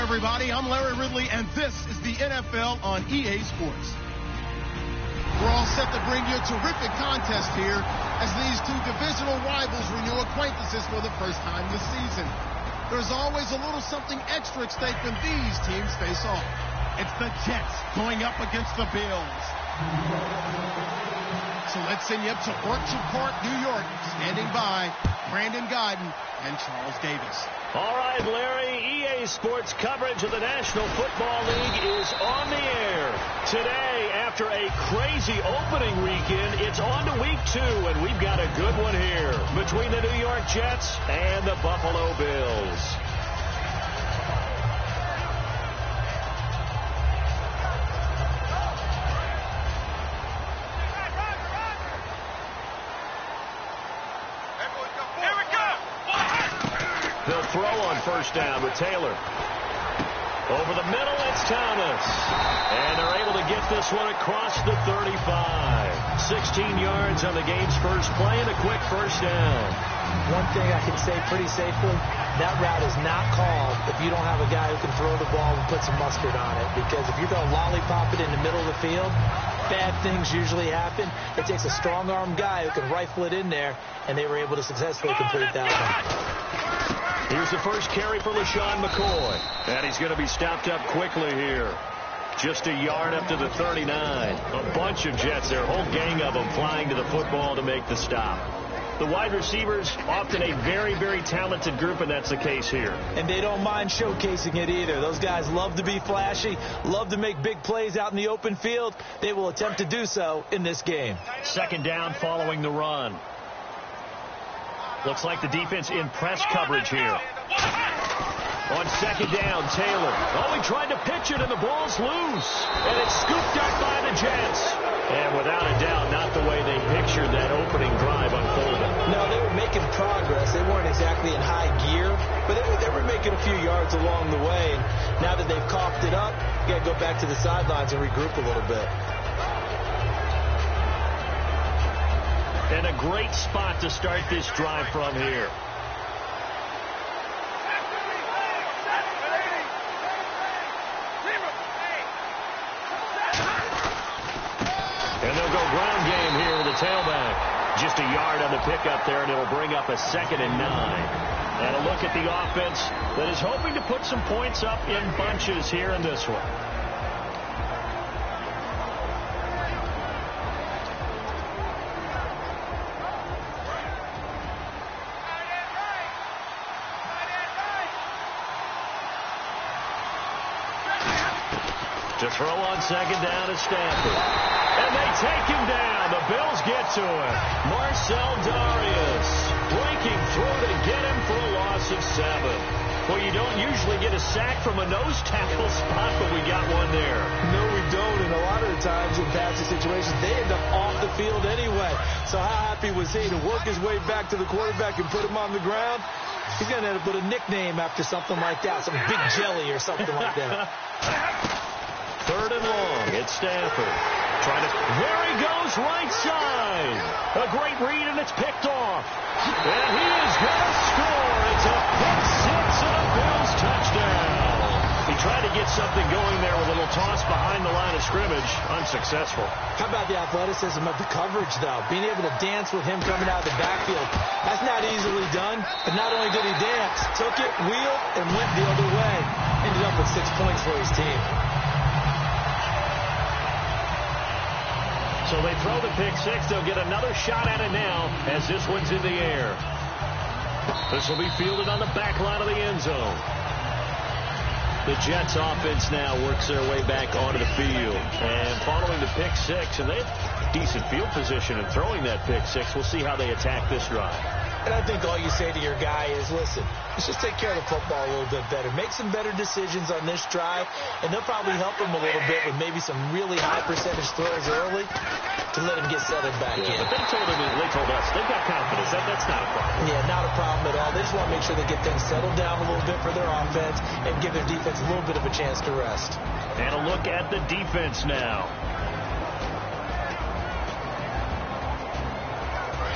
everybody. I'm Larry Ridley, and this is the NFL on EA Sports. We're all set to bring you a terrific contest here as these two divisional rivals renew acquaintances for the first time this season. There's always a little something extra at stake when these teams face off. It's the Jets going up against the Bills. So let's send you up to Orchard Park, New York. Standing by, Brandon Guyton and Charles Davis. All right, Larry, EA Sports coverage of the National Football League is on the air. Today, after a crazy opening weekend, it's on to week 2, and we've got a good one here between the New York Jets and the Buffalo Bills. They'll throw on first down with Taylor. Over the middle, it's Thomas. And they're able to get this one across the 35. 16 yards on the game's first play and a quick first down. One thing I can say pretty safely, that route is not called if you don't have a guy who can throw the ball and put some mustard on it. Because if you're going to lollipop it in the middle of the field, bad things usually happen. It takes a strong-armed guy who can rifle it in there, and they were able to successfully complete that one. Here's the first carry for LaShawn McCoy. And he's going to be stopped up quickly here. Just a yard up to the 39. A bunch of Jets there, a whole gang of them flying to the football to make the stop. The wide receivers, often a very, very talented group, and that's the case here. And they don't mind showcasing it either. Those guys love to be flashy, love to make big plays out in the open field. They will attempt to do so in this game. Second down following the run. Looks like the defense in press coverage here. On second down, Taylor. Oh, he tried to pitch it, and the ball's loose. And it's scooped up by the Jets. And without a doubt, not the way they pictured that opening drive unfolding. No, they were making progress. They weren't exactly in high gear, but they were making a few yards along the way. And now that they've coughed it up, you got to go back to the sidelines and regroup a little bit. And a great spot to start this drive from here. And they'll go ground game here with the tailback. Just a yard on the pickup there, and it'll bring up a 2nd and 9. And a look at the offense that is hoping to put some points up in bunches here in this one. To throw on second down is Stanford. And they take him down. The Bills get to him. Marcel Darius breaking through to get him for a loss of 7. Well, you don't usually get a sack from a nose tackle spot, but we got one there. No, we don't. And a lot of the times in passing situations, they end up off the field anyway. So how happy was he to work his way back to the quarterback and put him on the ground? He's going to end up with a nickname after something like that, some Big Jelly or something like that. 3rd and long. It's Stanford. There he goes, right side. A great read, and it's picked off. And he is going to score. It's a pick 6 and a Bills touchdown. He tried to get something going there with a little toss behind the line of scrimmage. Unsuccessful. How about the athleticism of the coverage, though? Being able to dance with him coming out of the backfield. That's not easily done. But not only did he dance, took it, wheeled, and went the other way. Ended up with 6 points for his team. So they throw the pick 6. They'll get another shot at it now as this one's in the air. This will be fielded on the back line of the end zone. The Jets offense now works their way back onto the field. And following the pick 6, and they have decent field position in throwing that pick 6. We'll see how they attack this drive. And I think all you say to your guy is, listen, let's just take care of the football a little bit better. Make some better decisions on this drive, and they'll probably help him a little bit with maybe some really high percentage throws early to let him get settled back in. But they told us they've got confidence. That's not a problem. Yeah, not a problem at all. They just want to make sure they get things settled down a little bit for their offense and give their defense a little bit of a chance to rest. And a look at the defense now.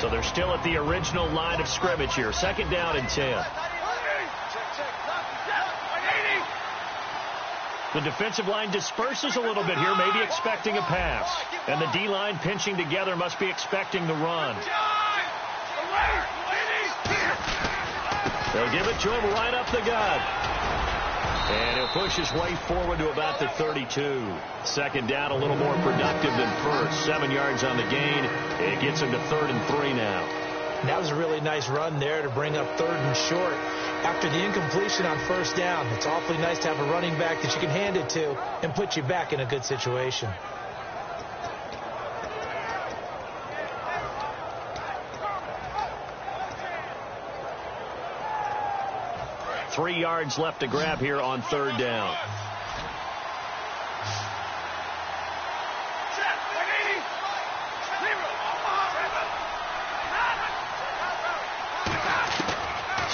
So they're still at the original line of scrimmage here. 2nd down and 10. The defensive line disperses a little bit here, maybe expecting a pass. And the D-line pinching together must be expecting the run. They'll give it to him right up the gut. And he'll push his way forward to about the 32. Second down, a little more productive than first. 7 yards on the gain. It gets him to 3rd and 3 now. That was a really nice run there to bring up 3rd and short. After the incompletion on 1st down, it's awfully nice to have a running back that you can hand it to and put you back in a good situation. Three yards left to grab here on 3rd down.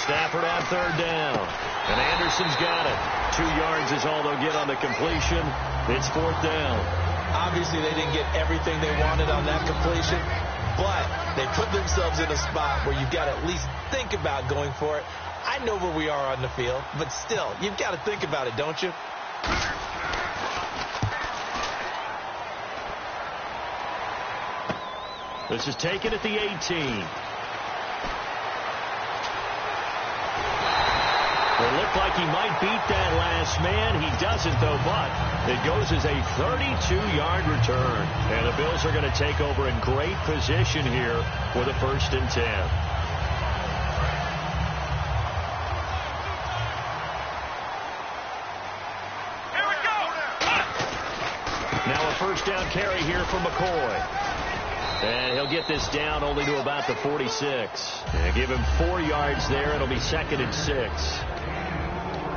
Stafford on 3rd down. And Anderson's got it. 2 yards is all they'll get on the completion. It's 4th down. Obviously, they didn't get everything they wanted on that completion, but they put themselves in a spot where you've got to at least think about going for it. I know where we are on the field, but still, you've got to think about it, don't you? This is taken at the 18. It looked like he might beat that last man. He doesn't, though, but it goes as a 32-yard return. And the Bills are going to take over in great position here with a 1st and 10. Now a 1st down carry here for McCoy. And he'll get this down only to about the 46. And give him 4 yards there. It'll be 2nd and 6.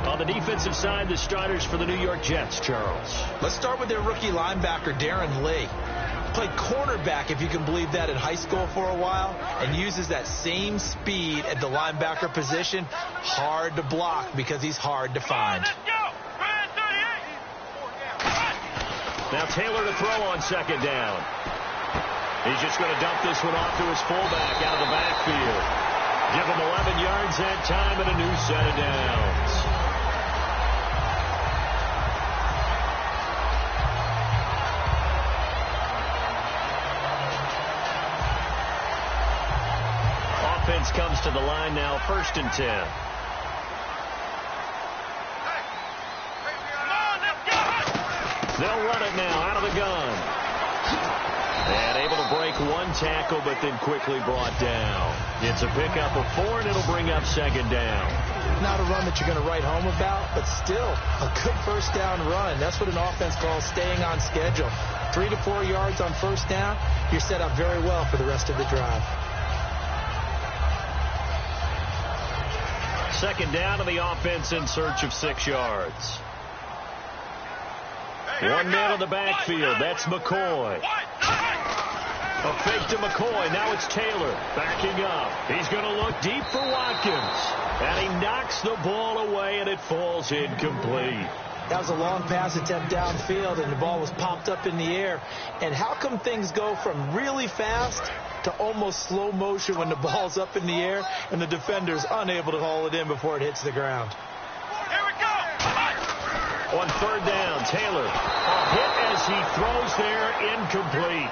On the defensive side, the starters for the New York Jets, Charles. Let's start with their rookie linebacker, Darren Lee. Played cornerback, if you can believe that, in high school for a while, and uses that same speed at the linebacker position. Hard to block because he's hard to find. Now Taylor to throw on 2nd down. He's just going to dump this one off to his fullback out of the backfield. Give him 11 yards that time and a new set of downs. Offense comes to the line now, 1st and 10. They'll run it now out of the gun. And able to break one tackle, but then quickly brought down. It's a pickup of 4, and it'll bring up 2nd down. Not a run that you're going to write home about, but still a good 1st down run. That's what an offense calls staying on schedule. 3 to 4 yards on 1st down, you're set up very well for the rest of the drive. 2nd down, and the offense in search of 6 yards. One man on the backfield. That's McCoy. A fake to McCoy. Now it's Taylor backing up. He's going to look deep for Watkins. And he knocks the ball away, and it falls incomplete. That was a long pass attempt downfield, and the ball was popped up in the air. And how come things go from really fast to almost slow motion when the ball's up in the air and the defender's unable to haul it in before it hits the ground? Here we go. On 3rd down, Taylor. A hit as he throws there, incomplete.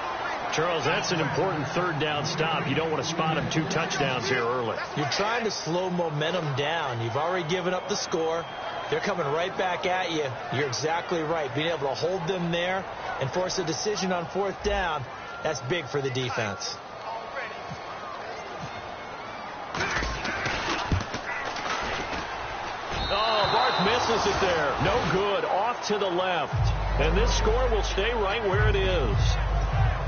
Charles, that's an important 3rd down stop. You don't want to spot him 2 touchdowns here early. You're trying to slow momentum down. You've already given up the score. They're coming right back at you. You're exactly right. Being able to hold them there and force a decision on 4th down, that's big for the defense. Oh, Barth misses it there. No good. Off to the left. And this score will stay right where it is.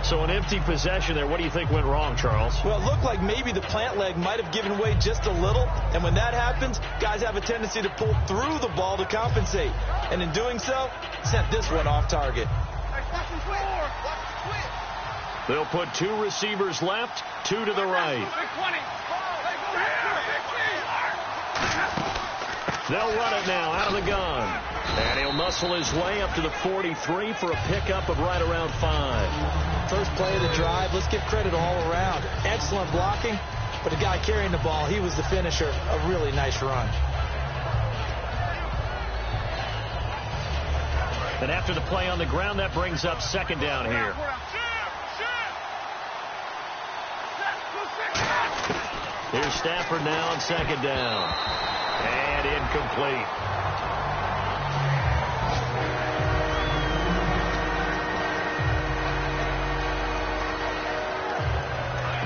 So an empty possession there. What do you think went wrong, Charles? Well, it looked like maybe the plant leg might have given way just a little. And when that happens, guys have a tendency to pull through the ball to compensate. And in doing so, sent this one off target. They'll put 2 receivers left, 2 to the right. They'll run it now out of the gun. And he'll muscle his way up to the 43 for a pickup of right around 5. First play of the drive. Let's give credit all around. Excellent blocking, but the guy carrying the ball, he was the finisher. A really nice run. And after the play on the ground, that brings up second down here. Here's Stafford now on second down. And incomplete.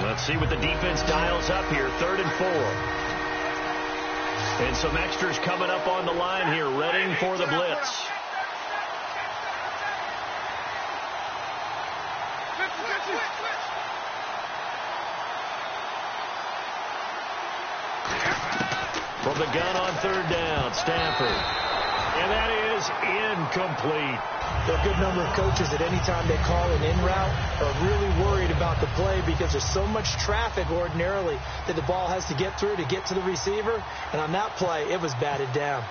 Let's see what the defense dials up here. 3rd and 4. And some extras coming up on the line here, readying for the blitz. From the gun on 3rd down, Stafford. And that is incomplete. There are a good number of coaches that any time they call an in route are really worried about the play because there's so much traffic ordinarily that the ball has to get through to get to the receiver. And on that play, it was batted down.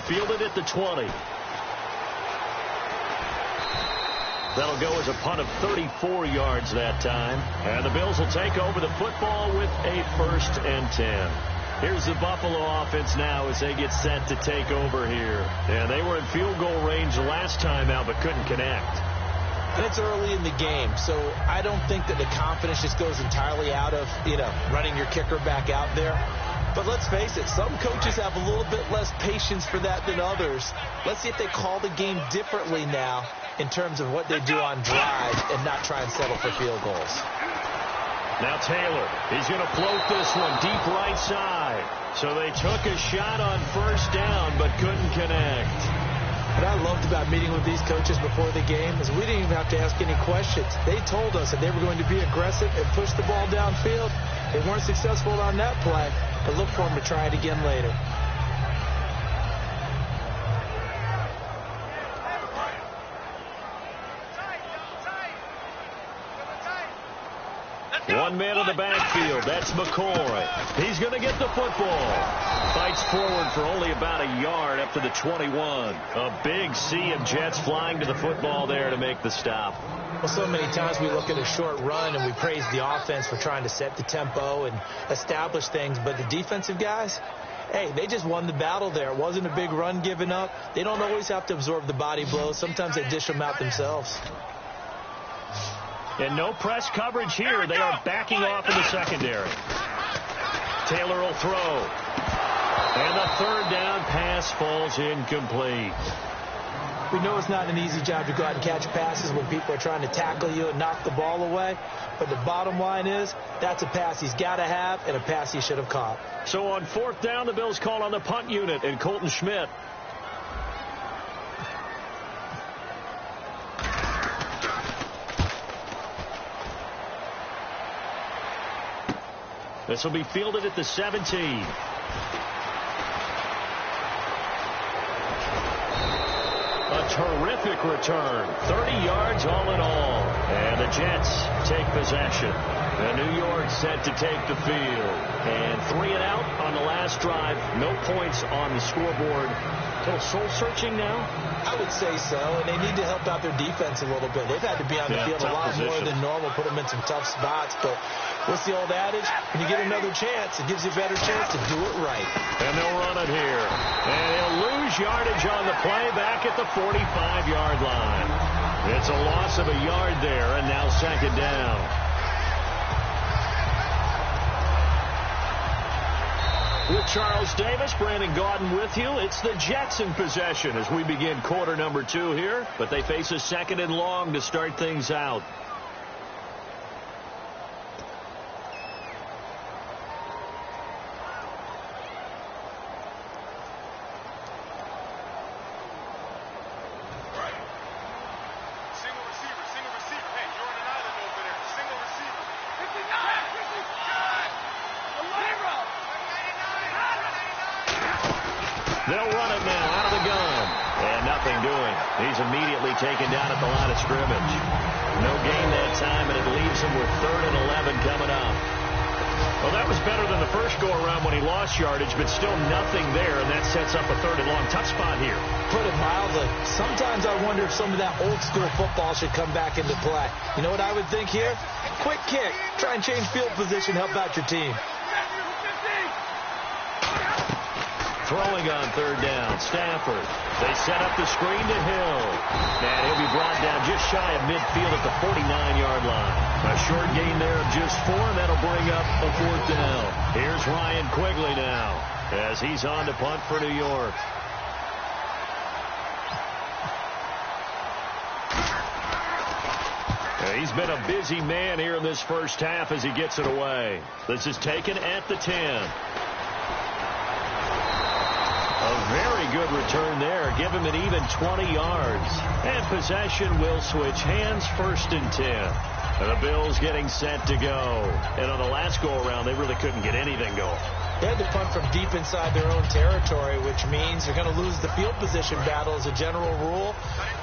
Fielded at the 20. That'll go as a punt of 34 yards that time. And the Bills will take over the football with a 1st and 10. Here's the Buffalo offense now as they get set to take over here. And they were in field goal range the last time out but couldn't connect. And it's early in the game, so I don't think that the confidence just goes entirely out of, running your kicker back out there. But let's face it, some coaches have a little bit less patience for that than others. Let's see if they call the game differently now in terms of what they do on drives and not try and settle for field goals. Now Taylor, he's going to float this one deep right side. So they took a shot on 1st down but couldn't connect. What I loved about meeting with these coaches before the game is we didn't even have to ask any questions. They told us that they were going to be aggressive and push the ball downfield. They weren't successful on that play, but look for them to try it again later. One man in the backfield. That's McCoy. He's going to get the football. Fights forward for only about a yard up to the 21. A big sea of Jets flying to the football there to make the stop. Well, so many times we look at a short run and we praise the offense for trying to set the tempo and establish things. But the defensive guys, hey, they just won the battle there. It wasn't a big run given up. They don't always have to absorb the body blows. Sometimes they dish them out themselves. And no press coverage here. They are backing off in the secondary. Taylor will throw. And the 3rd down pass falls incomplete. We know it's not an easy job to go out and catch passes when people are trying to tackle you and knock the ball away. But the bottom line is that's a pass he's got to have and a pass he should have caught. So on 4th down, the Bills call on the punt unit and Colton Schmidt. This will be fielded at the 17. A terrific return. 30 yards all in all. And the Jets take possession. And New York set to take the field. And 3 and out on the last drive. No points on the scoreboard. A little soul-searching now? I would say so, and they need to help out their defense a little bit. They've had to be on the field a lot more than normal, put them in some tough spots. But what's the old adage? When you get another chance, it gives you a better chance to do it right. And they'll run it here. And he'll lose yardage on the play back at the 45-yard line. It's a loss of a yard there, and now 2nd down. With Charles Davis, Brandon Gaudin with you. It's the Jets in possession as we begin quarter number 2 here. But they face a 2nd and long to start things out. They'll run it now out of the gun. And nothing doing. He's immediately taken down at the line of scrimmage. No gain that time, and it leaves him with 3rd and 11 coming up. Well, that was better than the first go-around when he lost yardage, but still nothing there, and that sets up a 3rd and long. Tough spot here. Put it mildly. Sometimes I wonder if some of that old-school football should come back into play. You know what I would think here? Quick kick. Try and change field position, help out your team. Throwing on third down, Stafford. They set up the screen to Hill. And he'll be brought down just shy of midfield at the 49-yard line. A short gain there of just 4, and that'll bring up a 4th down. Here's Ryan Quigley now as he's on to punt for New York. He's been a busy man here in this first half as he gets it away. This is taken at the 10. A very good return there. Give him an even 20 yards. And possession will switch hands, 1st and 10. And the Bills getting set to go. And on the last go-around, they really couldn't get anything going. They had to punt from deep inside their own territory, which means they're going to lose the field position battle as a general rule.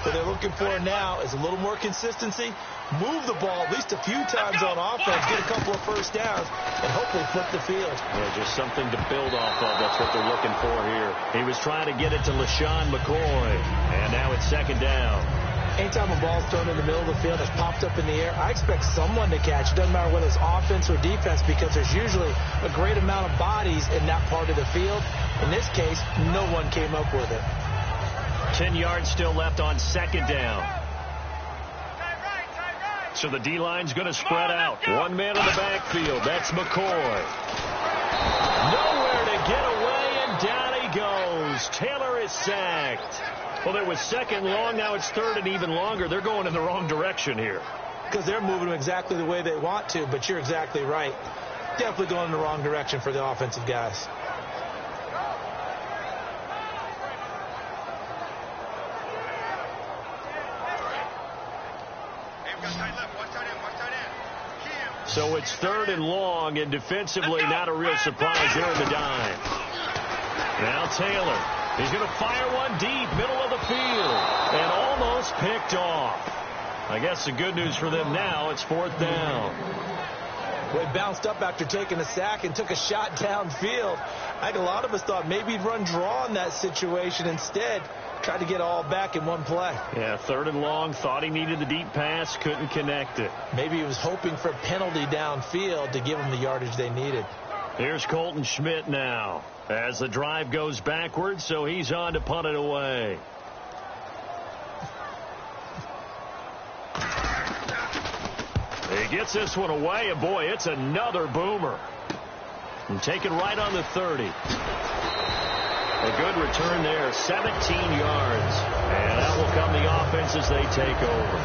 What they're looking for now is a little more consistency, move the ball at least a few times on offense, get a couple of first downs, and hopefully flip the field. Yeah, just something to build off of. That's what they're looking for here. He was trying to get it to LaShawn McCoy, and now it's 2nd down. Anytime a ball's thrown in the middle of the field that's popped up in the air, I expect someone to catch. It doesn't matter whether it's offense or defense because there's usually a great amount of bodies in that part of the field. In this case, no one came up with it. 10 yards still left on 2nd down. So the D-line's going to spread out. One man in the backfield. That's McCoy. Nowhere to get away, and down he goes. Taylor is sacked. Well, it was 2nd long. Now it's 3rd and even longer. They're going in the wrong direction here. Because they're moving them exactly the way they want to, but you're exactly right. Definitely going in the wrong direction for the offensive guys. So it's 3rd and long, and defensively not a real surprise there in the dime. Now Taylor. He's going to fire one deep, middle of the field, and almost picked off. I guess the good news for them now, it's 4th down. Well, he bounced up after taking a sack and took a shot downfield. I think a lot of us thought maybe he'd run draw in that situation. Instead, tried to get all back in one play. Yeah, 3rd and long, thought he needed the deep pass, couldn't connect it. Maybe he was hoping for a penalty downfield to give him the yardage they needed. Here's Colton Schmidt now as the drive goes backwards, so he's on to punt it away. He gets this one away, and boy, it's another boomer. And taken right on the 30. A good return there, 17 yards. And out will come the offense as they take over.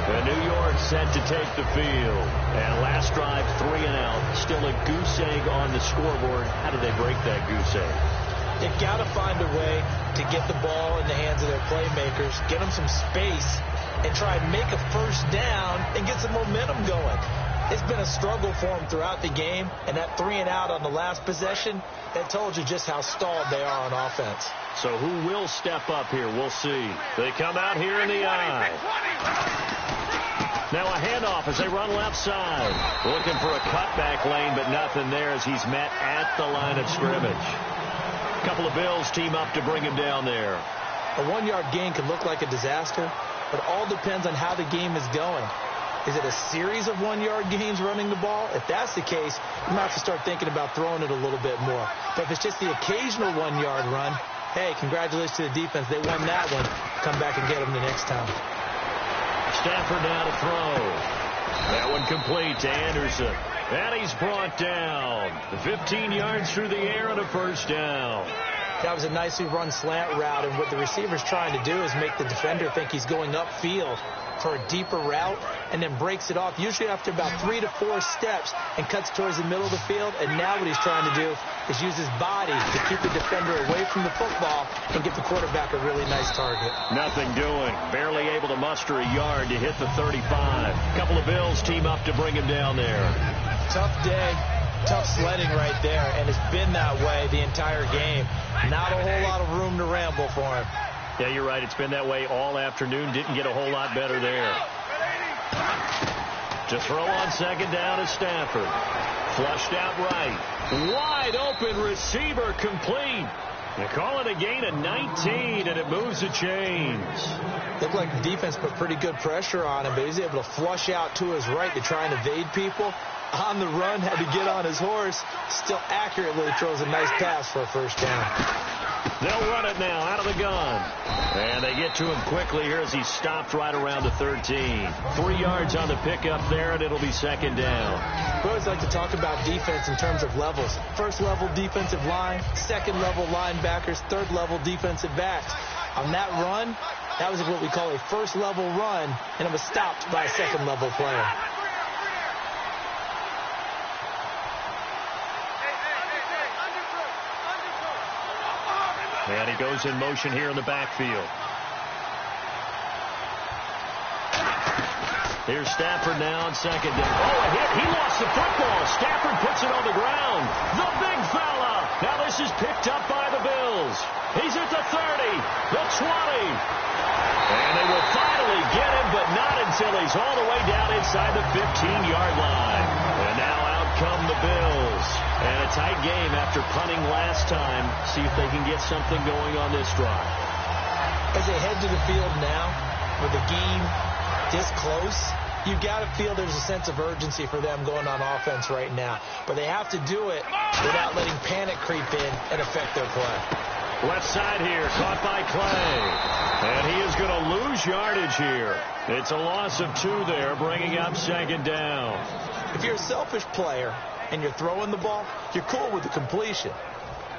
And New York set to take the field. And last drive, 3 and out. Still a goose egg on the scoreboard. How do they break that goose egg? They've got to find a way to get the ball in the hands of their playmakers, get them some space, and try and make a first down and get some momentum going. It's been a struggle for them throughout the game, and that 3 and out on the last possession, that told you just how stalled they are on offense. So who will step up here? We'll see. They come out here in the eye. Now a handoff as they run left side. Looking for a cutback lane, but nothing there as he's met at the line of scrimmage. A couple of Bills team up to bring him down there. A 1-yard gain can look like a disaster, but all depends on how the game is going. Is it a series of 1-yard gains running the ball? If that's the case, you might have to start thinking about throwing it a little bit more. But if it's just the occasional 1-yard run, hey, congratulations to the defense. They won that one. Come back and get them the next time. Stafford now to throw. That one complete to Anderson. And he's brought down. 15 yards through the air and a first down. That was a nicely run slant route, and what the receiver's trying to do is make the defender think he's going upfield for a deeper route and then breaks it off, usually after about 3 to 4 steps, and cuts towards the middle of the field. And now what he's trying to do is use his body to keep the defender away from the football and get the quarterback a really nice target. Nothing doing. Barely able to muster a yard to hit the 35. A couple of Bills team up to bring him down there. Tough day. Tough sledding right there, and it's been that way the entire game. Not a whole lot of room to ramble for him. Yeah, you're right. It's been that way all afternoon. Didn't get a whole lot better there. To throw on second down is Stafford. Flushed out right. Wide open receiver complete. They call it a gain of 19, and it moves the chains. Looked like the defense put pretty good pressure on him, but he's able to flush out to his right to try and evade people. on the run, had to get on his horse, still accurately throws a nice pass for a first down. They'll run it now out of the gun. And they get to him quickly here as he stopped right around the 13. 3 yards on the pickup there, and it'll be second down. We always like to talk about defense in terms of levels. First level defensive line, second level linebackers, third level defensive backs. On that run, that was what we call a first level run, and it was stopped by a second level player. And he goes in motion here in the backfield. Here's Stafford now on second down. Oh, a hit. He lost the football. Stafford puts it on the ground. The big fella. Now this is picked up by the Bills. He's at the 30, the 20. And they will finally get him, but not until he's all the way down inside the 15-yard line. And now out come the Bills. And a tight game after punting last time. See if they can get something going on this drive. As they head to the field now, with the game this close, you've got to feel there's a sense of urgency for them going on offense right now. But they have to do it without letting panic creep in and affect their play. Left side here, caught by Clay. And he is going to lose yardage here. It's a loss of 2 there, bringing up second down. If you're a selfish player and you're throwing the ball, you're cool with the completion.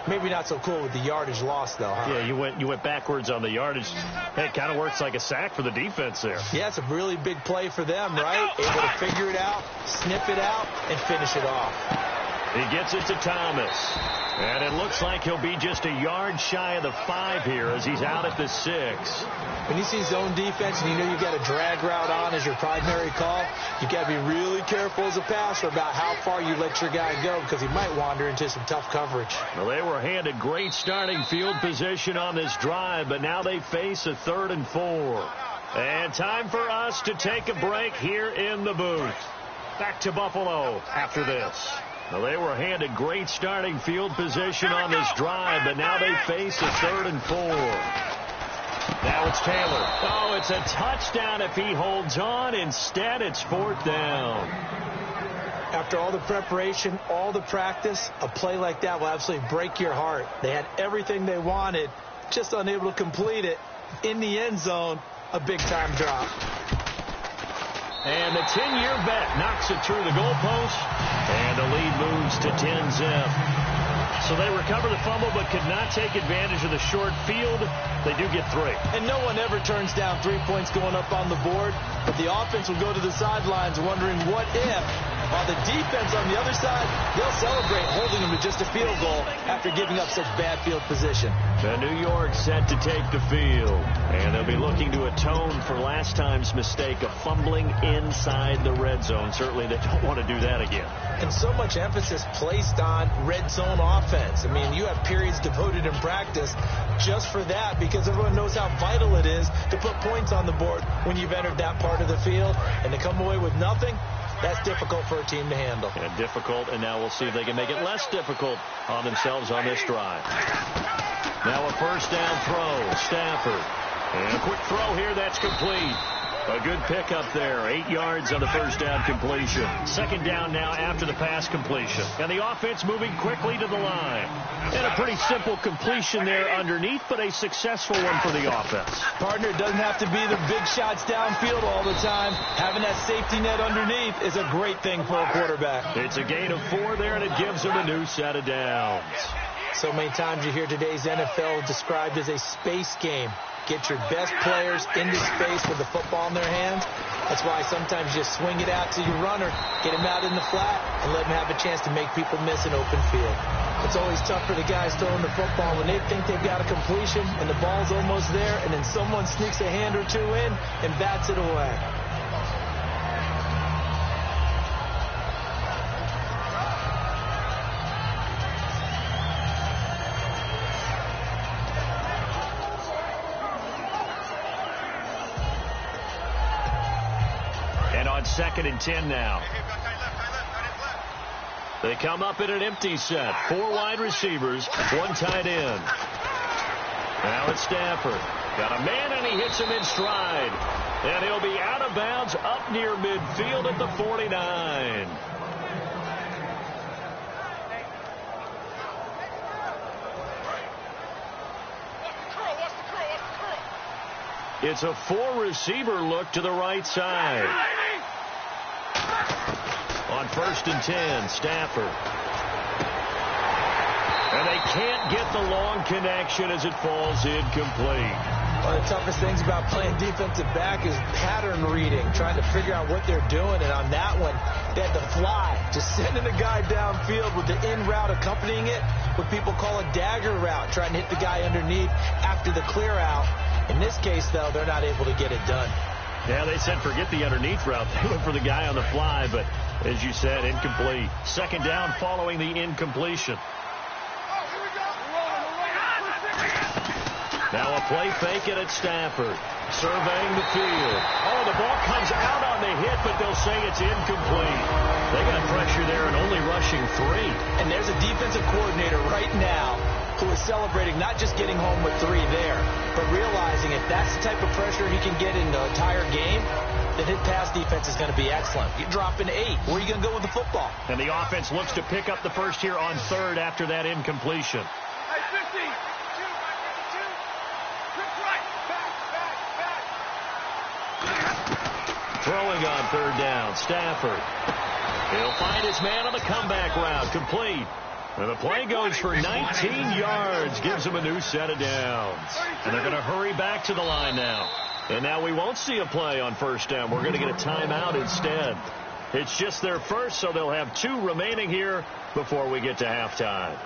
Maybe not so cool with the yardage loss, though, huh? Yeah, you went backwards on the yardage. Hey, it kind of works like a sack for the defense there. Yeah, it's a really big play for them, right? Able to figure it out, sniff it out, and finish it off. He gets it to Thomas. And it looks like he'll be just a yard shy of the 5 here as he's out at the 6. When you see zone defense and you know you've got a drag route on as your primary call, you've got to be really careful as a passer about how far you let your guy go because he might wander into some tough coverage. Well, they were handed great starting field position on this drive, but now they face a 3rd and 4. And time for us to take a break here in the booth. Back to Buffalo after this. Well, they were handed great starting field position on this drive, but now they face a 3rd and 4. Now it's Taylor. Oh, it's a touchdown if he holds on. Instead, it's 4th down. After all the preparation, all the practice, a play like that will absolutely break your heart. They had everything they wanted, just unable to complete it. In the end zone, a big-time drop. And the 10-year vet knocks it through the goalpost, and the lead moves to 10-zip. So they recover the fumble but could not take advantage of the short field. They do get 3. And no one ever turns down 3 points going up on the board. But the offense will go to the sidelines wondering what if. While the defense on the other side, they'll celebrate holding them to just a field goal after giving up such bad field position. The New York set to take the field. And they'll be looking to atone for last time's mistake of fumbling inside the red zone. Certainly they don't want to do that again. And so much emphasis placed on red zone offense. I mean, you have periods devoted in practice just for that because everyone knows how vital it is to put points on the board when you've entered that part of the field. And to come away with nothing, that's difficult for a team to handle. And difficult, and now we'll see if they can make it less difficult on themselves on this drive. Now a first down throw, Stafford. And a quick throw here, that's complete. A good pickup there, 8 yards on the first down completion. Second down now after the pass completion. And the offense moving quickly to the line. And a pretty simple completion there underneath, but a successful one for the offense. Partner, it doesn't have to be the big shots downfield all the time. Having that safety net underneath is a great thing for a quarterback. It's a gain of 4 there, and it gives them a new set of downs. So many times you hear today's NFL described as a space game. Get your best players into space with the football in their hands. That's why sometimes you just swing it out to your runner, get him out in the flat, and let him have a chance to make people miss an open field. It's always tough for the guys throwing the football when they think they've got a completion and the ball's almost there, and then someone sneaks a hand or two in and bats it away. On 2nd and 10 now. They come up in an empty set. 4 wide receivers, 1 tight end. Now it's Stafford. Got a man and he hits him in stride. And he'll be out of bounds up near midfield at the 49. It's a 4-receiver look to the right side. On 1st and 10, Stafford. And they can't get the long connection as it falls incomplete. One of the toughest things about playing defensive back is pattern reading, trying to figure out what they're doing. And on that one, they had to fly, just sending a guy downfield with the in route accompanying it, what people call a dagger route, trying to hit the guy underneath after the clear out. In this case, though, they're not able to get it done. Yeah, they said forget the underneath route. They went for the guy on the fly, but as you said, incomplete. 2nd down following the incompletion. Now a play fake it at Stafford. Surveying the field. Oh, the ball comes out on the hit, but they'll say it's incomplete. They got pressure there and only rushing 3. And there's a defensive coordinator right now who is celebrating not just getting home with 3 there, but realizing if that's the type of pressure he can get in the entire game, then his pass defense is going to be excellent. You're dropping 8. Where are you going to go with the football? And the offense looks to pick up the first here on 3rd after that incompletion. Hey, 50. Throwing on 3rd down, Stafford. He'll find his man on the comeback route, complete. And the play goes for 19 yards, gives him a new set of downs. And they're going to hurry back to the line now. And now we won't see a play on 1st down. We're going to get a timeout instead. It's just their first, so they'll have 2 remaining here before we get to halftime.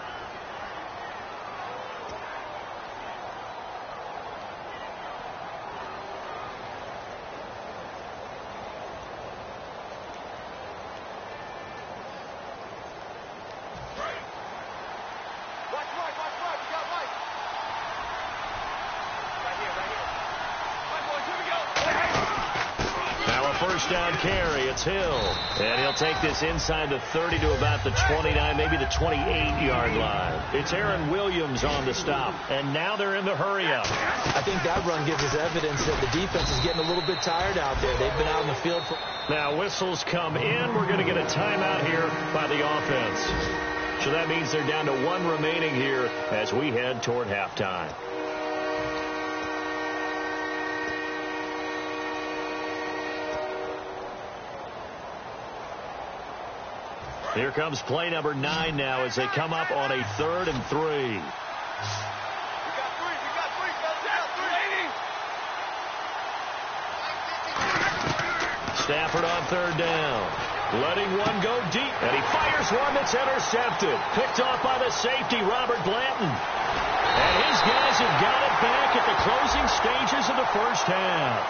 Down carry, it's Hill. And he'll take this inside the 30 to about the 29, maybe the 28-yard line. It's Aaron Williams on the stop. And now they're in the hurry-up. I think that run gives us evidence that the defense is getting a little bit tired out there. They've been out in the field for... Now whistles come in. We're going to get a timeout here by the offense. So that means they're down to 1 remaining here as we head toward halftime. Here comes play number 9 now as they come up on a 3rd and 3. We got 3. Stafford on 3rd down. Letting one go deep. And he fires one that's intercepted. Picked off by the safety, Robert Blanton. And his guys have got it back at the closing stages of the 1st half.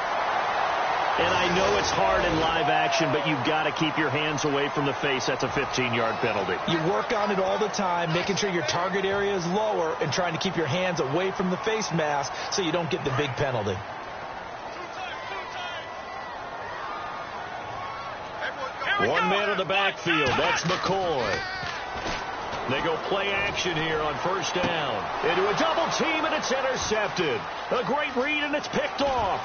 And I know it's hard in live action, but you've got to keep your hands away from the face. That's a 15-yard penalty. You work on it all the time, making sure your target area is lower and trying to keep your hands away from the face mask so you don't get the big penalty. One man in the backfield. That's McCoy. They go play action here on 1st down. Into a double team, and it's intercepted. A great read, and it's picked off.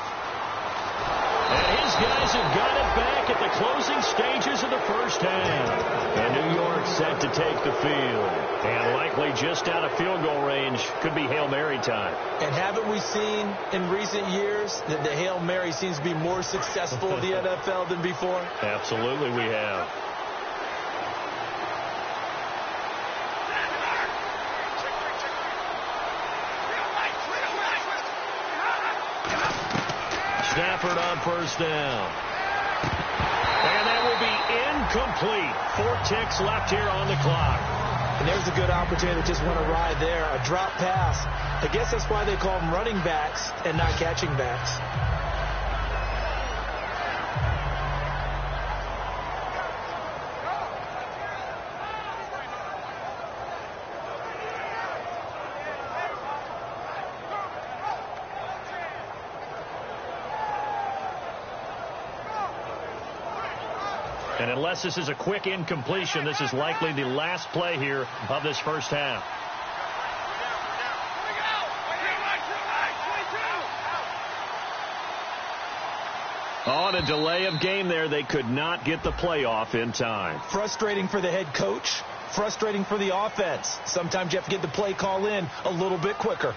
And his guys have got it back at the closing stages of the 1st half. And New York set to take the field. And likely just out of field goal range. Could be Hail Mary time. And haven't we seen in recent years that the Hail Mary seems to be more successful in the NFL than before? Absolutely we have. Stafford on 1st down. And that will be incomplete. 4 ticks left here on the clock. And there's a good opportunity that just went awry there. A drop pass. I guess that's why they call them running backs and not catching backs. And unless this is a quick incompletion, this is likely the last play here of this 1st half. On a delay of game there, they could not get the playoff in time. Frustrating for the head coach, frustrating for the offense. Sometimes you have to get the play call in a little bit quicker.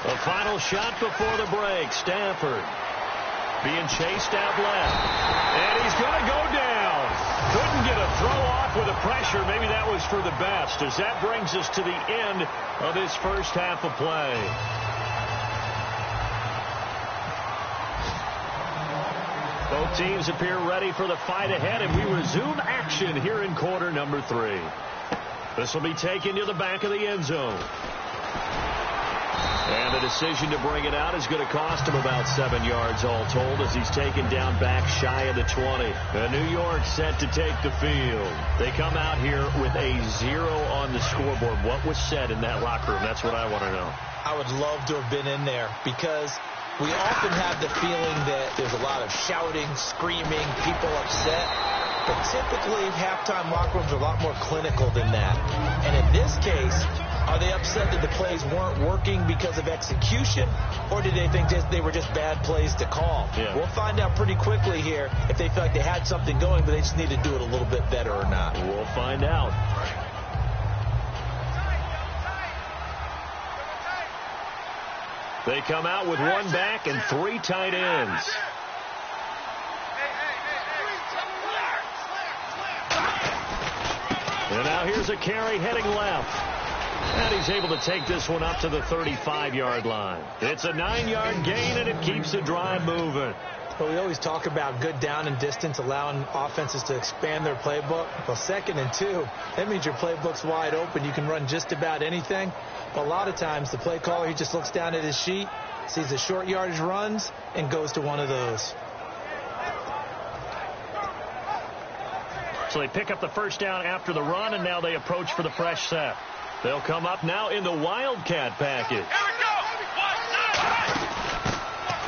A final shot before the break. Stafford being chased out left. And he's going to go down. Couldn't get a throw off with the pressure. Maybe that was for the best, as that brings us to the end of this first half of play. Both teams appear ready for the fight ahead, and we resume action here in quarter number 3. This will be taken to the back of the end zone. And the decision to bring it out is going to cost him about 7 yards all told, as he's taken down back shy of the 20. And New York set to take the field. They come out here with a 0 on the scoreboard. What was said in that locker room? That's what I want to know. I would love to have been in there, because we often have the feeling that there's a lot of shouting, screaming, people upset. But typically, halftime locker rooms are a lot more clinical than that. And in this case, are they upset that the plays weren't working because of execution, or did they think they were just bad plays to call? Yeah. We'll find out pretty quickly here if they feel like they had something going, but they just need to do it a little bit better or not. We'll find out. They come out with 1 back and 3 tight ends. And now here's a carry heading left. And he's able to take this one up to the 35-yard line. It's a 9-yard gain, and it keeps the drive moving. Well, we always talk about good down and distance, allowing offenses to expand their playbook. Well, 2nd and 2, that means your playbook's wide open. You can run just about anything. But a lot of times, the play caller, he just looks down at his sheet, sees the short yardage runs, and goes to one of those. So they pick up the first down after the run, and now they approach for the fresh set. They'll come up now in the Wildcat package.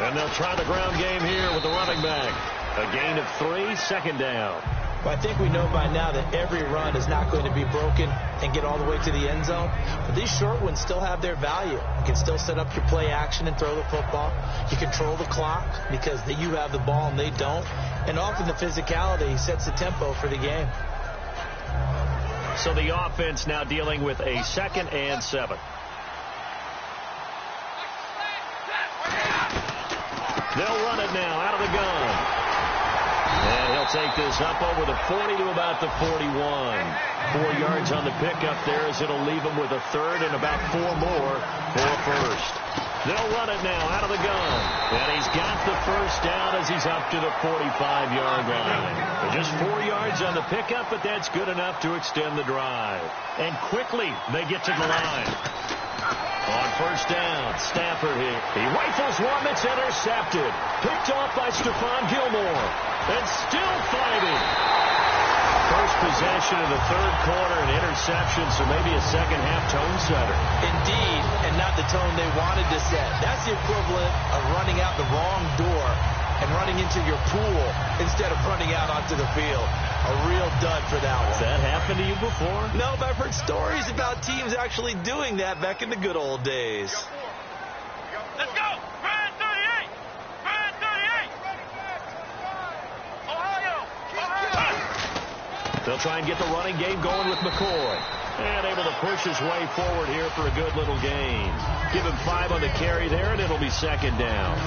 And they'll try the ground game here with the running back. A gain of 3, 2nd down. But I think we know by now that every run is not going to be broken and get all the way to the end zone. But these short ones still have their value. You can still set up your play action and throw the football. You control the clock because you have the ball and they don't. And often the physicality sets the tempo for the game. So the offense now dealing with a 2nd and 7. They'll run it now out of the gun. And he'll take this up over the 40 to about the 41. 4 yards on the pickup there, as it'll leave him with a 3rd and about 4 more for a first. They'll run it now out of the gun. And he's got the first down as he's up to the 45-yard line. Just 4 yards on the pickup, but that's good enough to extend the drive. And quickly they get to the line. On first down, Stafford here. He rifles one that's intercepted. Picked off by Stephon Gilmore. And still fighting. First possession of the 3rd quarter, an interception, so maybe a second-half tone setter. Indeed, and not the tone they wanted to set. That's the equivalent of running out the wrong door and running into your pool instead of running out onto the field. A real dud for that one. Has that happened to you before? No, but I've heard stories about teams actually doing that back in the good old days. Let's go! Brian 38! Brian 38! Ohio! They'll try and get the running game going with McCoy. And able to push his way forward here for a good little gain. Give him 5 on the carry there, and it'll be 2nd down.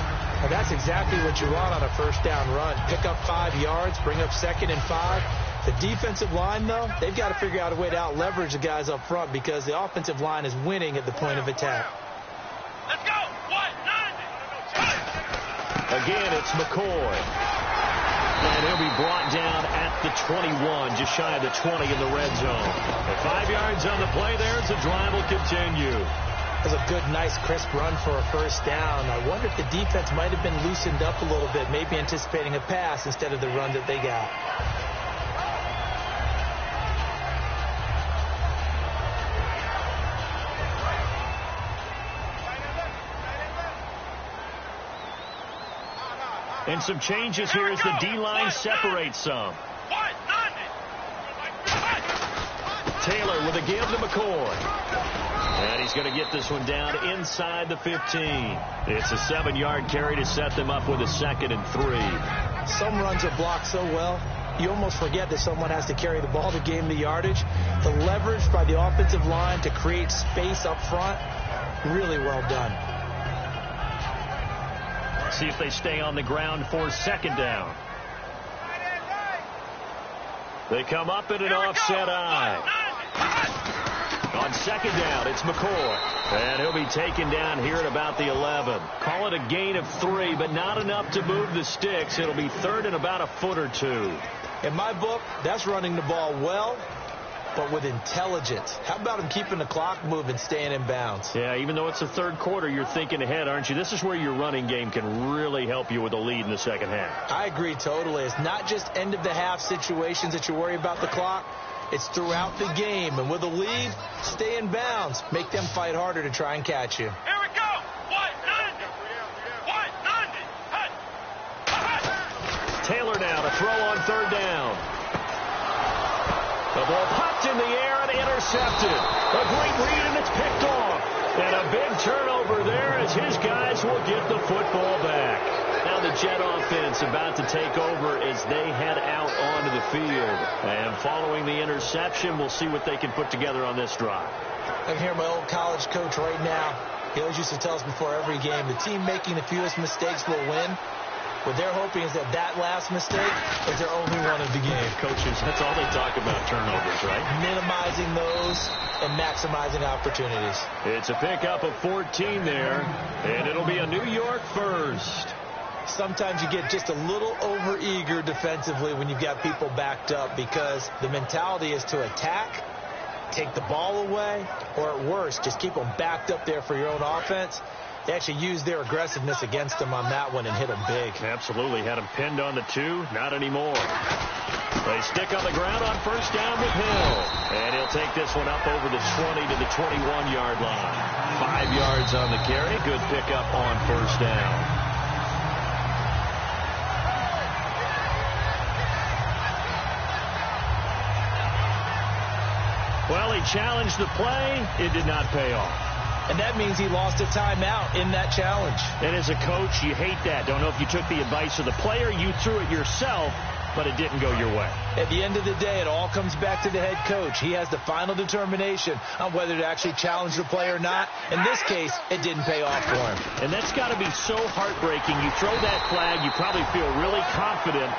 Well, that's exactly what you want on a first down run. Pick up 5 yards, bring up 2nd and 5. The defensive line, though, they've got to figure out a way to out-leverage the guys up front because the offensive line is winning at the point of attack. Let's go! 1-9! Again, it's McCoy. And he'll be brought down at the 21, just shy of the 20 in the red zone. And 5 yards on the play there as the drive will continue. That was a good, nice, crisp run for a first down. I wonder if the defense might have been loosened up a little bit, maybe anticipating a pass instead of the run that they got. And some changes here as the D-line separates some. Taylor with a give to McCoy. And he's going to get this one down inside the 15. It's a 7-yard carry to set them up with a 2nd and 3. Some runs are blocked so well, you almost forget that someone has to carry the ball to gain the yardage. The leverage by the offensive line to create space up front, really well done. Let's see if they stay on the ground for second down. They come up in an offset eye. On second down, it's McCoy. And he'll be taken down here at about the 11. Call it a gain of 3, but not enough to move the sticks. It'll be third and about a foot or two. In my book, that's running the ball well, but with intelligence. How about him keeping the clock moving, staying in bounds? Yeah, even though it's the third quarter, you're thinking ahead, aren't you? This is where your running game can really help you with a lead in the second half. I agree totally. It's not just end-of-the-half situations that you worry about the clock. It's throughout the game. And with a lead, stay in bounds. Make them fight harder to try and catch you. Here we go. 190. 190. Taylor now to throw on third down. The ball popped in the air and intercepted. A great read, and it's picked off. And a big turnover there as his guys will get the football back. Now the Jet offense about to take over as they head out onto the field. And following the interception, we'll see what they can put together on this drive. I can hear my old college coach right now. He always used to tell us before every game, the team making the fewest mistakes will win. What they're hoping is that that last mistake is their only one of the game. Coaches, that's all they talk about, turnovers, right? Minimizing those and maximizing opportunities. It's a pickup of 14 there, and it'll be a New York first. Sometimes you get just a little over-eager defensively when you've got people backed up because the mentality is to attack, take the ball away, or at worst, just keep them backed up there for your own offense. They actually used their aggressiveness against them on that one and hit them big. Absolutely. Had them pinned on the 2. Not anymore. They stick on the ground on first down with Hill. And he'll take this one up over the 20 to the 21-yard line. 5 yards on the carry. Good pickup on first down. Well, he challenged the play. It did not pay off. And that means he lost a timeout in that challenge. And as a coach, you hate that. Don't know if you took the advice of the player, you threw it yourself, but it didn't go your way. At the end of the day, it all comes back to the head coach. He has the final determination on whether to actually challenge the play or not. In this case, it didn't pay off for him. And that's got to be so heartbreaking. You throw that flag, you probably feel really confident,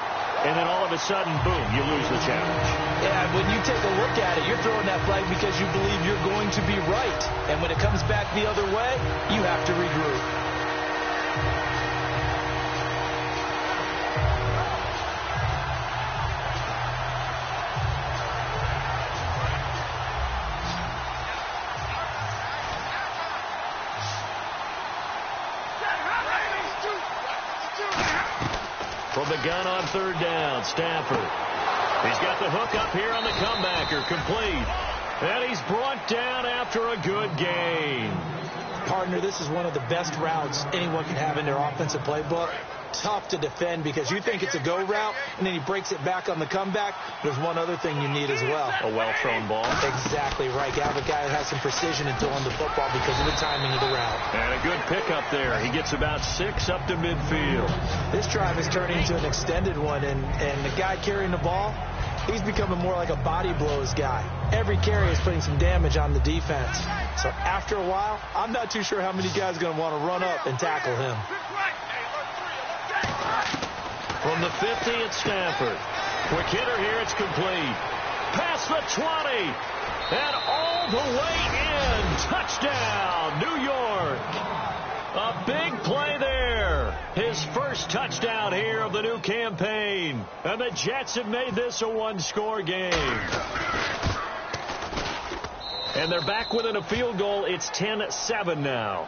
and then all of a sudden, boom, you lose the challenge. Yeah, when you take a look at it, you're throwing that flag because you believe you're going to be right. And when it comes back the other way, you have to regroup. From the gun on third down, Stafford. He's got the hook up here on the comebacker, complete. And he's brought down after a good gain. Partner, this is one of the best routes anyone can have in their offensive playbook. Tough to defend because you think it's a go route, and then he breaks it back on the comeback. There's one other thing you need as well. A well-thrown ball. Exactly right. You have a guy that has some precision in throwing the football because of the timing of the route. And a good pickup there. He gets about 6 up to midfield. This drive is turning into an extended one, and the guy carrying the ball, he's becoming more like a body blows guy. Every carry is putting some damage on the defense. So after a while, I'm not too sure how many guys are going to want to run up and tackle him. From the 50, it's Stafford. Quick hitter here, it's complete. Past the 20. And all the way in. Touchdown, New York. A big play there. His first touchdown here of the new campaign. And the Jets have made this a one-score game. And they're back within a field goal. It's 10-7 now.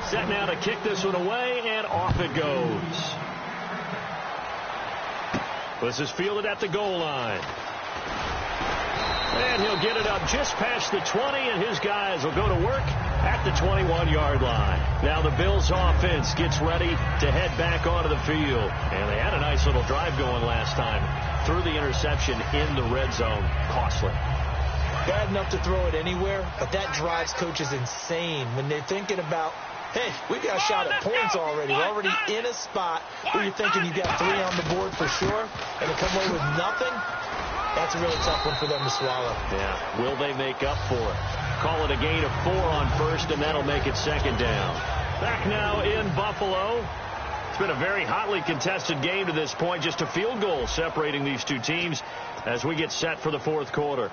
Set now to kick this one away, and off it goes. This is fielded at the goal line. And he'll get it up just past the 20, and his guys will go to work at the 21-yard line. Now the Bills' offense gets ready to head back onto the field. And they had a nice little drive going last time. Threw the interception in the red zone. Costly. Bad enough to throw it anywhere, but that drives coaches insane when they're thinking about, hey, we got a shot at points already. We're already in a spot where you're thinking you got 3 on the board for sure, and to come away with nothing, That's a really tough one for them to swallow. Yeah, will they make up for it? Call it a gain of 4 on first, and that'll make it second down. Back now in Buffalo. It's been a very hotly contested game to this point. Just a field goal separating these two teams as we get set for the fourth quarter.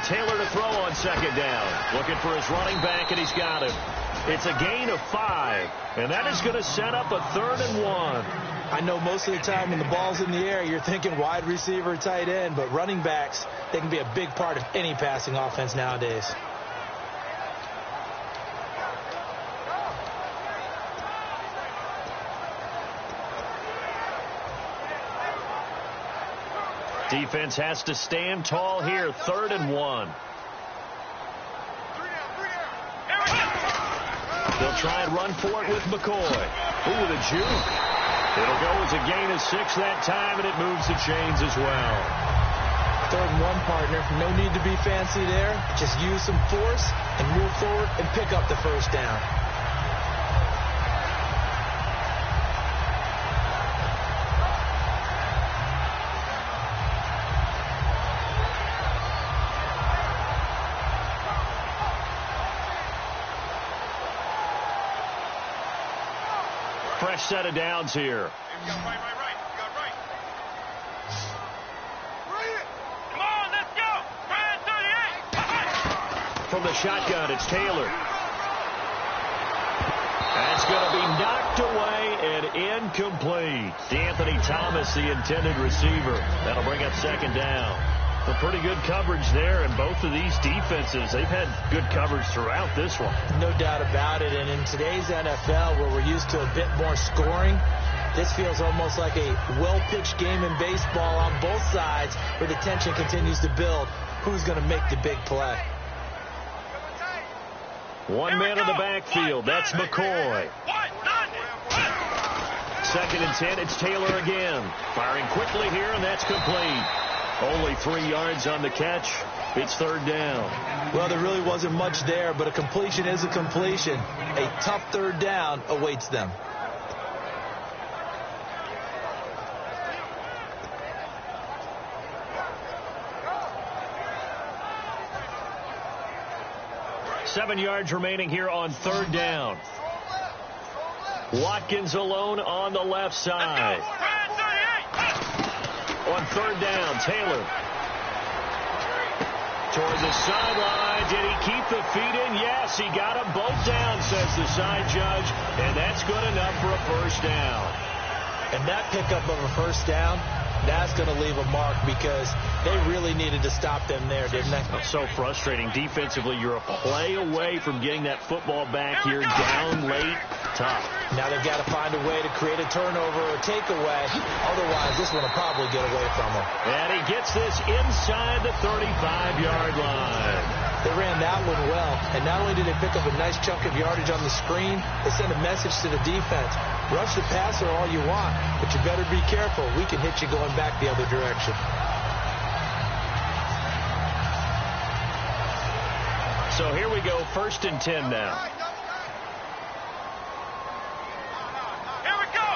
Taylor to throw on second down. Looking for his running back, and he's got him. It's a gain of 5, and that is going to set up a 3rd and 1. I know most of the time when the ball's in the air, you're thinking wide receiver, tight end, but running backs, they can be a big part of any passing offense nowadays. Defense has to stand tall here. 3rd and 1. They'll try and run for it with McCoy. Ooh, the juke. It'll go as a gain of 6 that time, and it moves the chains as well. 3rd and 1, partner. No need to be fancy there. Just use some force and move forward and pick up the first down. Fresh set of downs here. You got right. You got right. Come on, let's go. Brand 38. From the shotgun, it's Taylor. That's going to be knocked away and incomplete. D'Anthony Thomas, the intended receiver. That'll bring up second down. A pretty good coverage there, and both of these defenses, they've had good coverage throughout this one. No doubt about it, and in today's NFL, where we're used to a bit more scoring, this feels almost like a well-pitched game in baseball on both sides, where the tension continues to build. Who's going to make the big play? One man in the backfield. That's McCoy. 2nd and 10. It's Taylor again. Firing quickly here, and that's complete. Only 3 yards on the catch. It's 3rd down. Well, there really wasn't much there, but a completion is a completion. A tough 3rd down awaits them. Seven yards remaining here on 3rd down. Watkins alone on the left side. On 3rd down, Taylor. Toward the sideline. Did he keep the feet in? Yes, he got them both down, says the side judge. And that's good enough for a first down. And that pickup of a first down, that's going to leave a mark because they really needed to stop them there, didn't they? So frustrating. Defensively, you're a play away from getting that football back here down late. Tough. Now they've got to find a way to create a turnover or takeaway. Otherwise, this one will probably get away from them. And he gets this inside the 35-yard line. They ran that one well. And not only did they pick up a nice chunk of yardage on the screen, they sent a message to the defense. Rush the passer all you want, but you better be careful. We can hit you going back the other direction. So here we go, 1st and 10 now. Here we go.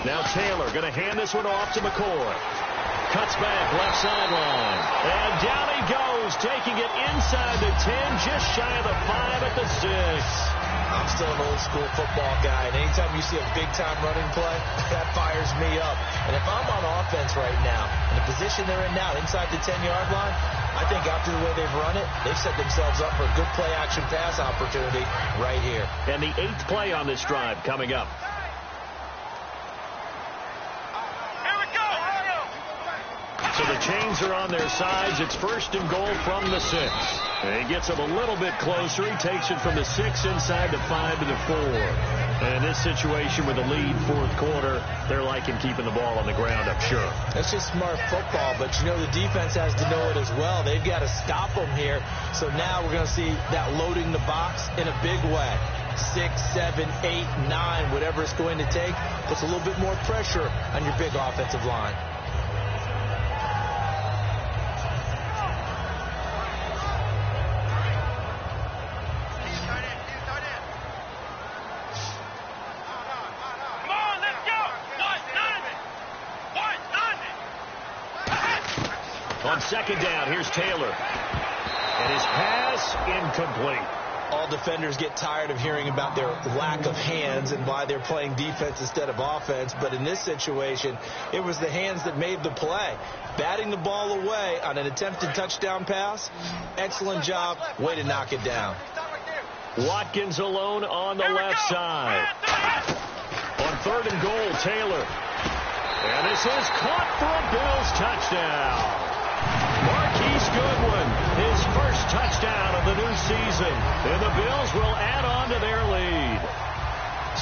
Now Taylor going to hand this one off to McCoy. Cuts back, left sideline. And down he goes, taking it inside the 10, just shy of the 5 at the 6. I'm still an old-school football guy, and anytime you see a big-time running play, that fires me up. And if I'm on offense right now, in the position they're in now, inside the 10-yard line, I think after the way they've run it, they've set themselves up for a good play-action pass opportunity right here. And the 8th play on this drive coming up. So the chains are on their sides. It's 1st and goal from the 6. And he gets him a little bit closer. He takes it from the 6 inside the 5 to the 4. And in this situation with a lead fourth quarter, they're liking keeping the ball on the ground, I'm sure. That's just smart football, but you know the defense has to know it as well. They've got to stop them here. So now we're going to see that loading the box in a big way. 6, 7, 8, 9, whatever it's going to take, puts a little bit more pressure on your big offensive line. On second down, here's Taylor. And his pass incomplete. All defenders get tired of hearing about their lack of hands and why they're playing defense instead of offense. But in this situation, it was the hands that made the play. Batting the ball away on an attempted touchdown pass. Excellent job. Way to knock it down. Watkins alone on the left side. On third and goal, Taylor. And this is caught for a Bills touchdown. Marquise Goodwin, his first touchdown of the new season. And the Bills will add on to their lead.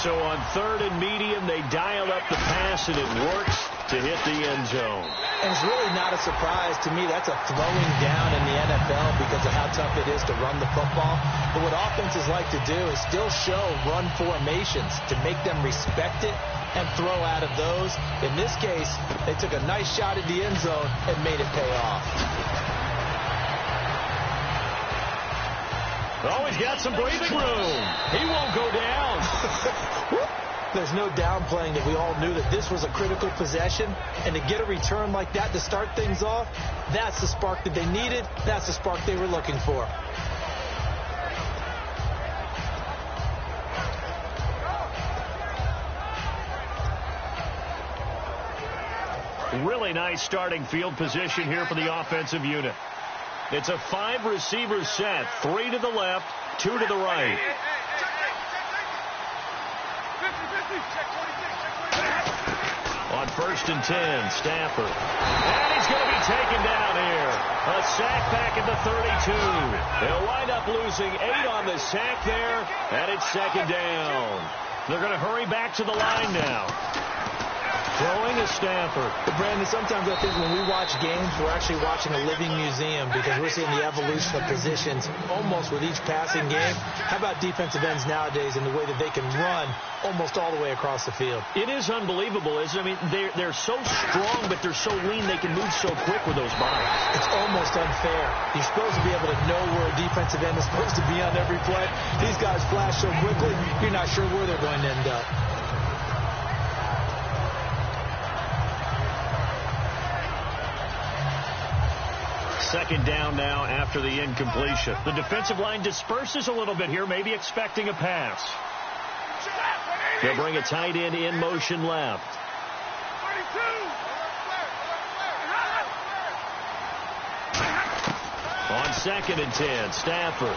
So on third and medium, they dial up the pass, and it works to hit the end zone. And it's really not a surprise to me. That's a throwing down in the NFL because of how tough it is to run the football. But what offenses like to do is still show run formations to make them respect it and throw out of those. In this case, they took a nice shot at the end zone and made it pay off. Oh, he's got some breathing room. He won't go down. There's no downplaying that we all knew that this was a critical possession, and to get a return like that to start things off, that's the spark that they needed. That's the spark they were looking for. Really nice starting field position here for the offensive unit. It's a 5-receiver set, 3 to the left, 2 to the right. On first and 10, Stafford. And he's going to be taken down here. A sack back at the 32. They'll wind up losing 8 on the sack there, and it's second down. They're going to hurry back to the line now. Throwing is Stafford. But Brandon, sometimes I think when we watch games, we're actually watching a living museum because we're seeing the evolution of positions almost with each passing game. How about defensive ends nowadays and the way that they can run almost all the way across the field? It is unbelievable, isn't it? I mean, they're so strong, but they're so lean, they can move so quick with those bodies. It's almost unfair. You're supposed to be able to know where a defensive end is supposed to be on every play. These guys flash so quickly, you're not sure where they're going to end up. Second down now after the incompletion. The defensive line disperses a little bit here, maybe expecting a pass. They'll bring a tight end in motion left. On second and 10, Stafford.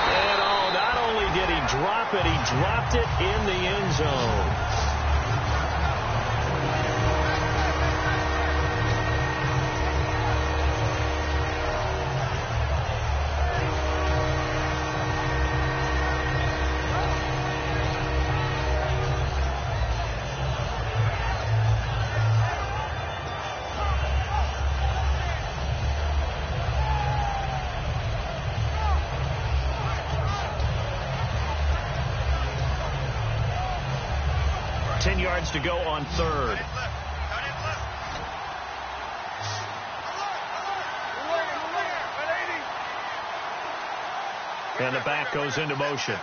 And not only did he drop it, he dropped it in the end zone. Yards to go on third. And the back goes into motion.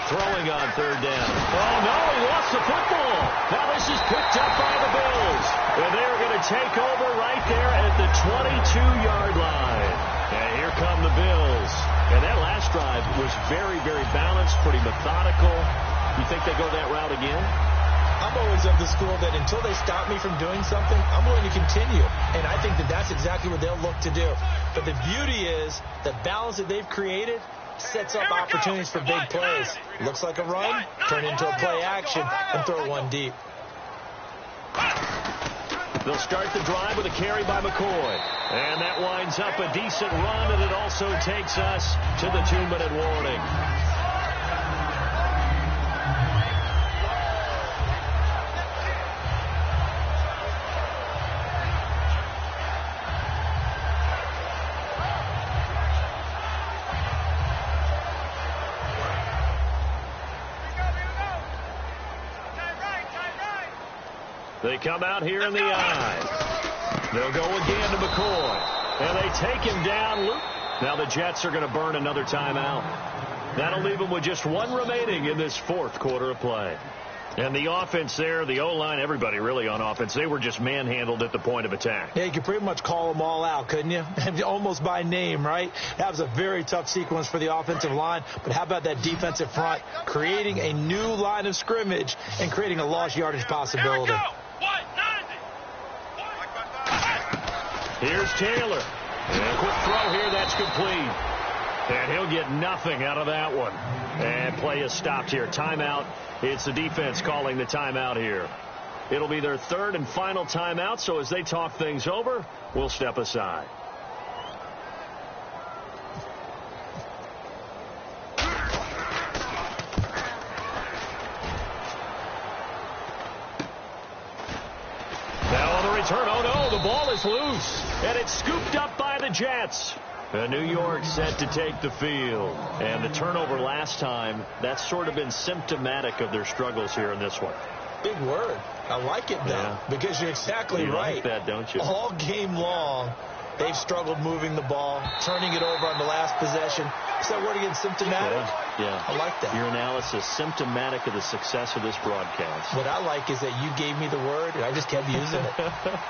Throwing on third down. Oh, no, he lost the football. Now this is picked up by the Bills. And they're going to take over right there at the 22-yard line. And here come the Bills. And that last drive was very, very balanced, pretty methodical. You think they go that route again? I'm always of the school that until they stop me from doing something, I'm going to continue. And I think that that's exactly what they'll look to do. But the beauty is the balance that they've created sets up opportunities for big plays. Looks like a run, turn into a play action, and throw one deep. They'll start the drive with a carry by McCoy. And that winds up a decent run, and it also takes us to the 2-minute warning. They come out here in the eye. They'll go again to McCoy. And they take him down. Now the Jets are going to burn another timeout. That'll leave them with just one remaining in this fourth quarter of play. And the offense there, the O-line, everybody really on offense, they were just manhandled at the point of attack. Yeah, you could pretty much call them all out, couldn't you? Almost by name, right? That was a very tough sequence for the offensive line. But how about that defensive front creating a new line of scrimmage and creating a lost yardage possibility? Here's Taylor. And a quick throw here. That's complete. And he'll get nothing out of that one. And play is stopped here. Timeout. It's the defense calling the timeout here. It'll be their third and final timeout. So as they talk things over, we'll step aside. Return. Oh, no, the ball is loose. And it's scooped up by the Jets. New York set to take the field. And the turnover last time, that's sort of been symptomatic of their struggles here in this one. Big word. I like it, though, because you're exactly right. You like that, don't you? All game long, they've struggled moving the ball, turning it over on the last possession. Is that word again, symptomatic? Yeah. I like that. Your analysis, symptomatic of the success of this broadcast. What I like is that you gave me the word, and I just kept using it.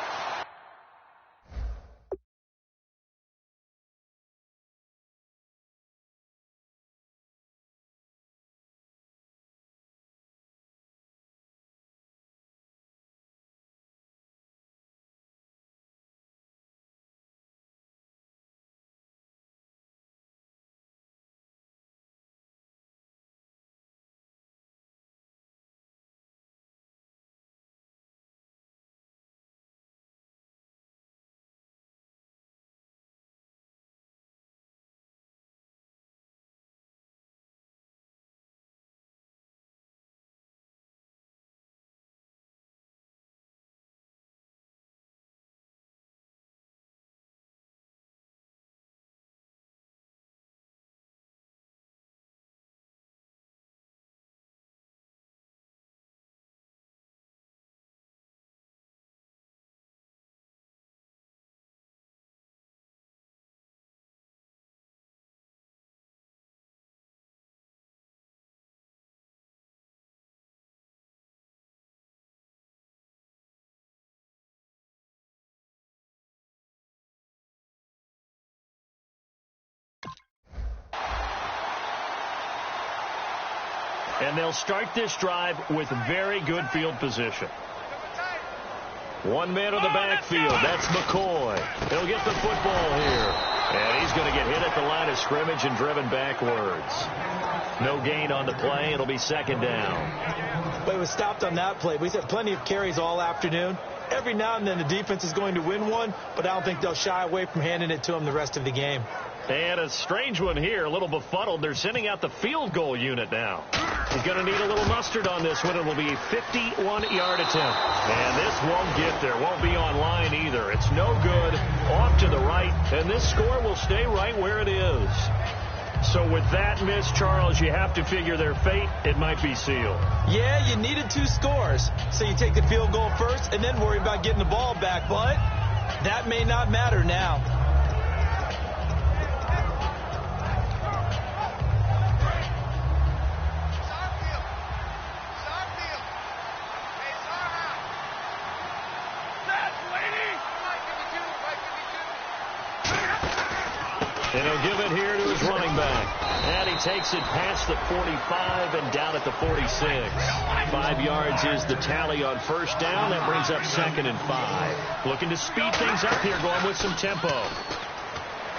And they'll start this drive with very good field position. One man in the backfield. That's McCoy. He'll get the football here. And he's going to get hit at the line of scrimmage and driven backwards. No gain on the play. It'll be second down. But it was stopped on that play. We've had plenty of carries all afternoon. Every now and then the defense is going to win one, but I don't think they'll shy away from handing it to them the rest of the game. And a strange one here, a little befuddled. They're sending out the field goal unit now. He's going to need a little mustard on this one. It will be a 51-yard attempt. And this won't get there. Won't be on line either. It's no good. Off to the right. And this score will stay right where it is. So with that miss, Charles, you have to figure their fate. It might be sealed. Yeah, you needed 2 scores. So you take the field goal first and then worry about getting the ball back. But that may not matter now. And he'll give it here to his running back. And he takes it past the 45 and down at the 46. 5 yards is the tally on first down. That brings up 2nd and 5. Looking to speed things up here, going with some tempo.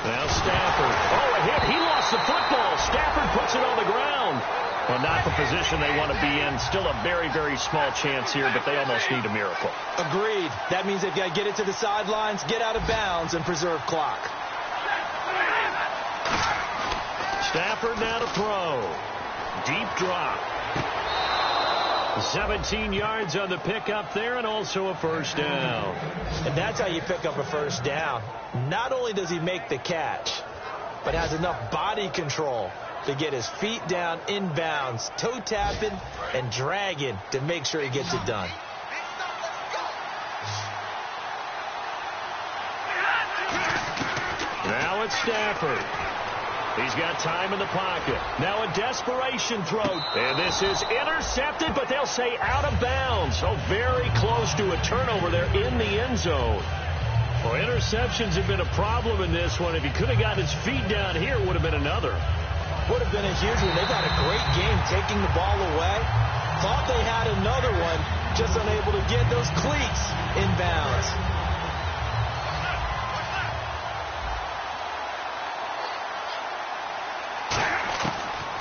Now Stafford. Oh, a hit. He lost the football. Stafford puts it on the ground. Well, not the position they want to be in. Still a very, very small chance here, but they almost need a miracle. Agreed. That means they've got to get it to the sidelines, get out of bounds, and preserve clock. Stafford now to throw. Deep drop. 17 yards on the pickup there, and also a first down. And that's how you pick up a first down. Not only does he make the catch, but has enough body control to get his feet down inbounds, toe tapping and dragging to make sure he gets it done. Now it's Stafford. He's got time in the pocket. Now a desperation throw. And this is intercepted, but they'll say out of bounds. So very close to a turnover there in the end zone. Well, interceptions have been a problem in this one. If he could have gotten his feet down here, it would have been another. Would have been a huge one. They've had a great game taking the ball away. Thought they had another one, just unable to get those cleats inbounds.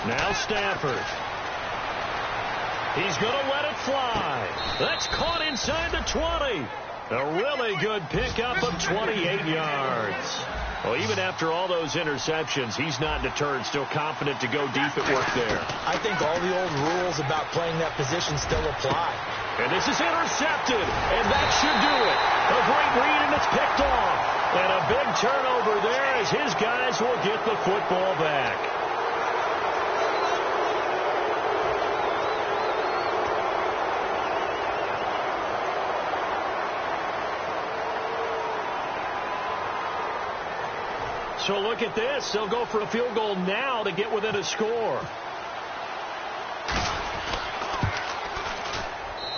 Now Stafford. He's going to let it fly. That's caught inside the 20. A really good pickup of 28 yards. Well, even after all those interceptions, he's not deterred, still confident to go deep at work there. I think all the old rules about playing that position still apply. And this is intercepted, and that should do it. A great read, and it's picked off. And a big turnover there as his guys will get the football back. So look at this. They'll go for a field goal now to get within a score.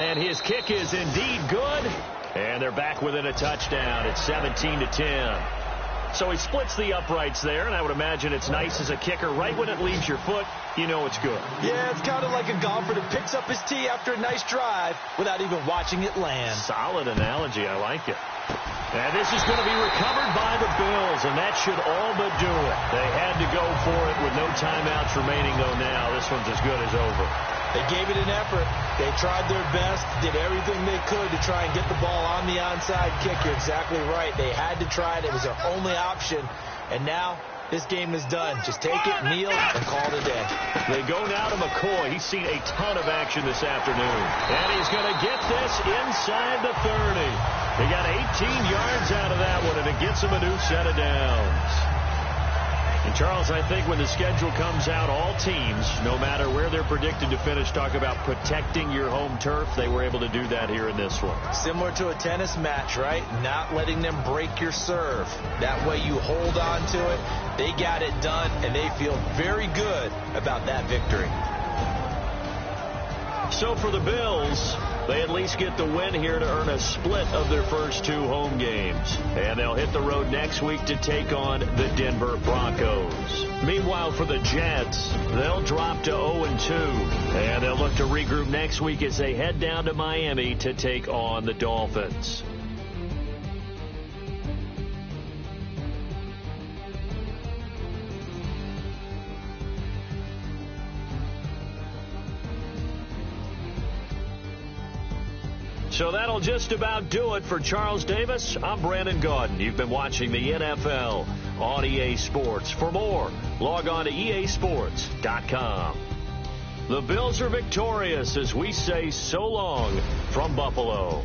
And his kick is indeed good. And they're back within a touchdown. It's 17-10. So he splits the uprights there, and I would imagine it's nice as a kicker. Right when it leaves your foot, you know it's good. Yeah, it's kind of like a golfer that picks up his tee after a nice drive without even watching it land. Solid analogy. I like it. And this is going to be recovered by the Bills, and that should all but do it. They had to go for it with no timeouts remaining, though now. This one's as good as over. They gave it an effort. They tried their best, did everything they could to try and get the ball on the onside kick. You're exactly right. They had to try it. It was their only option. And now this game is done. Just take it, kneel, and call it a day. They go now to McCoy. He's seen a ton of action this afternoon. And he's going to get this inside the 30. They got 18 yards out of that one, and it gets him a new set of downs. And, Charles, I think when the schedule comes out, all teams, no matter where they're predicted to finish, talk about protecting your home turf. They were able to do that here in this one. Similar to a tennis match, right? Not letting them break your serve. That way you hold on to it. They got it done, and they feel very good about that victory. So for the Bills, they at least get the win here to earn a split of their first two home games. And they'll hit the road next week to take on the Denver Broncos. Meanwhile, for the Jets, they'll drop to 0-2. And they'll look to regroup next week as they head down to Miami to take on the Dolphins. So that'll just about do it for Charles Davis. I'm Brandon Gaudin. You've been watching the NFL on EA Sports. For more, log on to easports.com. The Bills are victorious as we say so long from Buffalo.